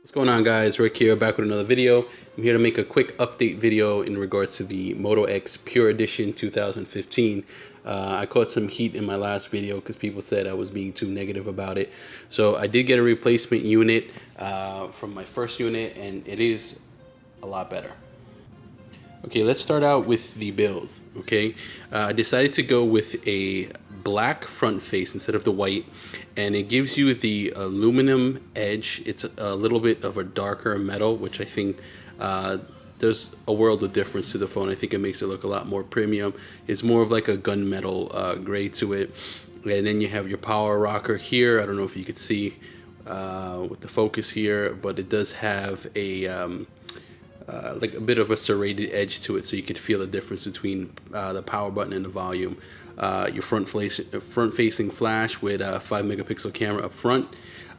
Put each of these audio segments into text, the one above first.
What's going on, guys? Rick here, back with another video. I'm here to make a quick update video in regards to the Moto X Pure Edition 2015. I caught some heat in my last video because people said I was being too negative about it. So I did get a replacement unit from my first unit, and it is a lot better. Okay, let's start out with the build. Okay, I decided to go with a black front face instead of the white, and it gives you the aluminum edge. It's a little bit of a darker metal, which I think there's a world of difference to the phone. I think it makes it look a lot more premium. It's more of like a gunmetal gray to it. And then you have your power rocker here. I don't know if you could see with the focus here, but it does have a like a bit of a serrated edge to it, so you could feel the difference between the power button and the volume. Your front-facing flash with a 5-megapixel camera up front.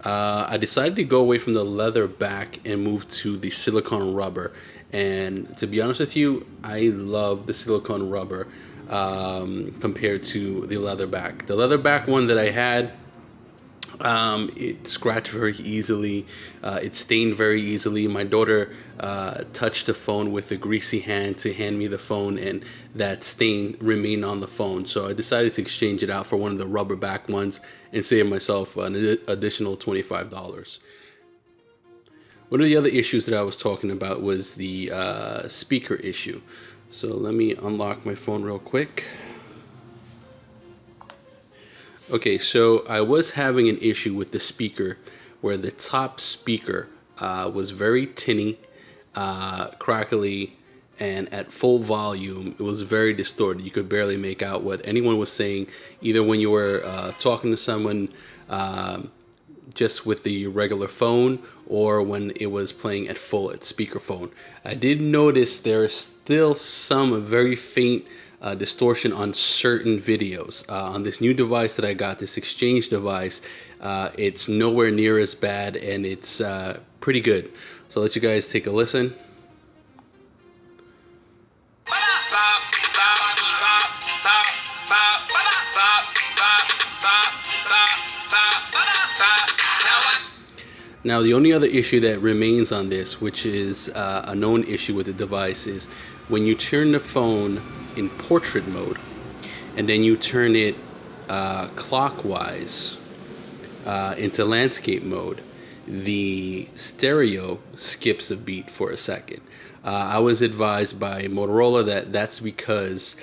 I decided to go away from the leather back and move to the silicone rubber. And to be honest with you, I love the silicone rubber compared to the leather back. The leather back one that I had, it scratched very easily, it stained very easily. My daughter touched the phone with a greasy hand to hand me the phone, and that stain remained on the phone. So I decided to exchange it out for one of the rubber back ones and save myself an additional $25. One of the other issues that I was talking about was the speaker issue. So let me unlock my phone real quick. Okay, so I was having an issue with the speaker where the top speaker was very tinny, crackly, and at full volume it was very distorted. You could barely make out what anyone was saying, either when you were talking to someone just with the regular phone, or when it was playing at full at speakerphone. I did notice there is still some very faint distortion on certain videos. On this new device that I got, this exchange device, it's nowhere near as bad, and it's pretty good. So I'll let you guys take a listen. Now, the only other issue that remains on this, which is a known issue with the device, is when you turn the phone in portrait mode and then you turn it clockwise into landscape mode, the stereo skips a beat for a second. I was advised by Motorola that that's because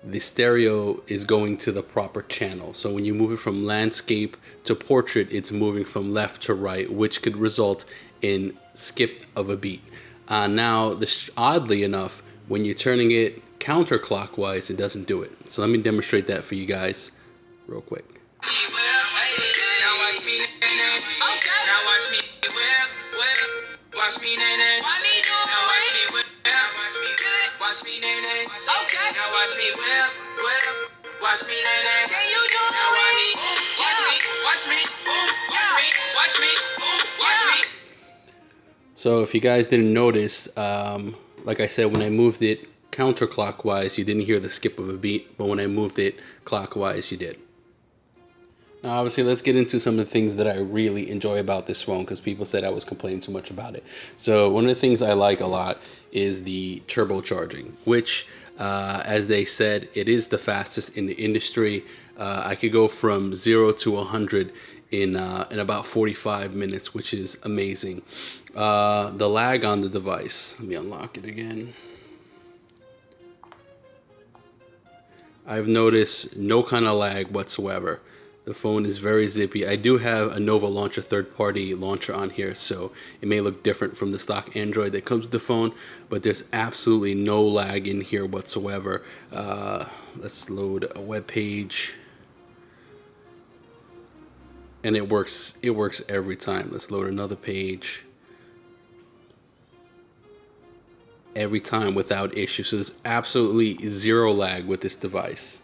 the stereo is going to the proper channel. So when you move it from landscape to portrait, it's moving from left to right, which could result in skip of a beat. Now, oddly enough, when you're turning it counterclockwise, it doesn't do it. So let me demonstrate that for you guys real quick. So if you guys didn't notice, like I said, when I moved it counterclockwise, you didn't hear the skip of a beat, but when I moved it clockwise, you did. Now, obviously, let's get into some of the things that I really enjoy about this phone, because people said I was complaining too much about it. So one of the things I like a lot is the turbocharging, which, as they said, it is the fastest in the industry. I could go from 0 to 100 in about 45 minutes, which is amazing. The lag on the device, let me unlock it again. I've noticed no kind of lag whatsoever. The phone is very zippy. I do have a Nova Launcher third-party launcher on here, so it may look different from the stock Android that comes with the phone, but there's absolutely no lag in here whatsoever. Let's load a web page. And it works every time. Let's load another page. Every time without issue. So there's absolutely zero lag with this device.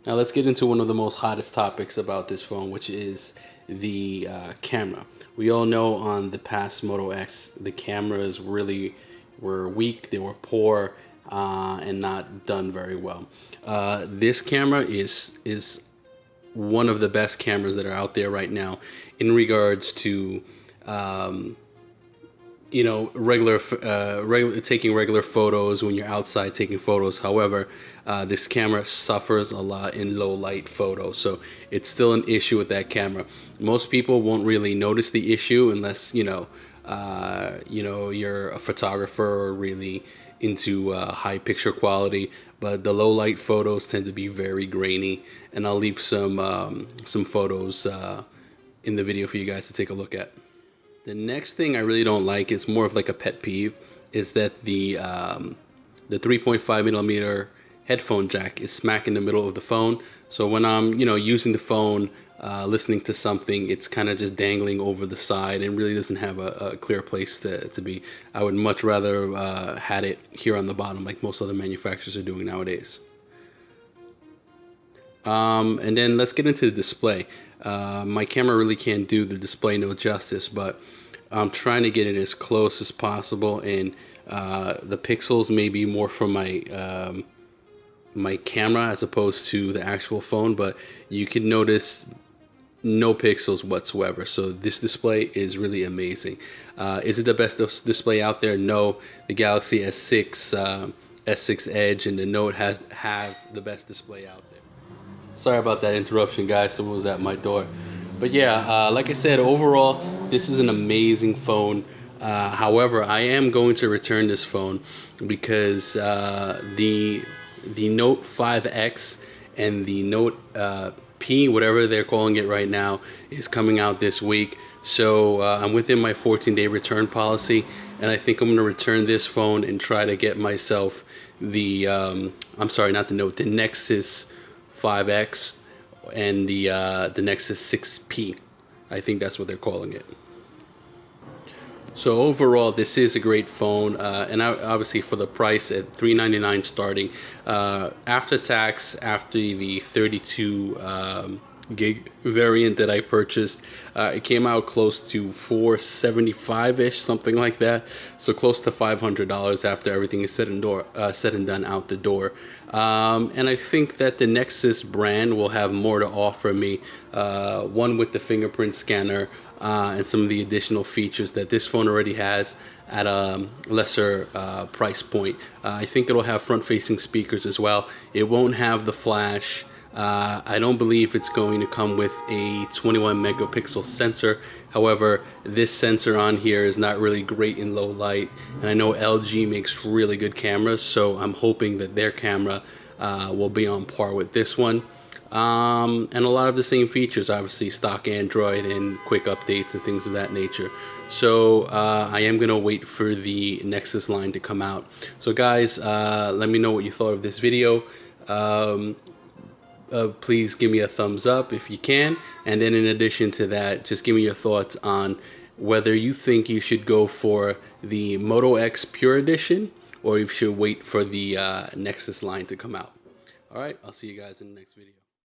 Now let's get into one of the most hottest topics about this phone, which is the camera. We all know on the past Moto X, the cameras really were weak, they were poor, and not done very well. This camera is one of the best cameras that are out there right now in regards to you know, taking regular photos when you're outside taking photos. However, this camera suffers a lot in low light photos, so it's still an issue with that camera. Most people won't really notice the issue unless you know you're a photographer or really into high picture quality. But the low light photos tend to be very grainy, and I'll leave some photos in the video for you guys to take a look at. The next thing I really don't like is more of like a pet peeve, is that the 3.5 millimeter headphone jack is smack in the middle of the phone. So when I'm using the phone, listening to something, it's kind of just dangling over the side and really doesn't have a clear place to be. I would much rather had it here on the bottom like most other manufacturers are doing nowadays. And then let's get into the display. My camera really can't do the display no justice, but I'm trying to get it as close as possible, and the pixels may be more from my my camera as opposed to the actual phone, but you can notice no pixels whatsoever. So this display is really amazing. Is it the best display out there? No. The Galaxy S6 Edge and the Note have the best display out there. Sorry about that interruption, guys. Someone was at my door. But yeah, like I said, overall, this is an amazing phone. However, I am going to return this phone because the Note 5X and the Note P, whatever they're calling it right now, is coming out this week. So I'm within my 14-day return policy, and I think I'm going to return this phone and try to get myself the I'm sorry, not the Note, the Nexus 5X and the Nexus 6P. I think that's what they're calling it. So overall, this is a great phone, and obviously for the price at $399 starting, after tax, after the 32 gig variant that I purchased, it came out close to $475-ish, something like that. So close to $500 after everything is said and done out the door. And I think that the Nexus brand will have more to offer me, one with the fingerprint scanner, and some of the additional features that this phone already has at a lesser price point. I think it'll have front-facing speakers as well. It won't have the flash. I don't believe it's going to come with a 21 megapixel sensor. However, this sensor on here is not really great in low light, and I know LG makes really good cameras, so I'm hoping that their camera will be on par with this one. And a lot of the same features, obviously stock Android and quick updates and things of that nature. So I am gonna wait for the Nexus line to come out. So guys, let me know what you thought of this video. Please give me a thumbs up if you can, and then in addition to that, just give me your thoughts on whether you think you should go for the Moto X Pure Edition or you should wait for the Nexus line to come out. All right, I'll see you guys in the next video.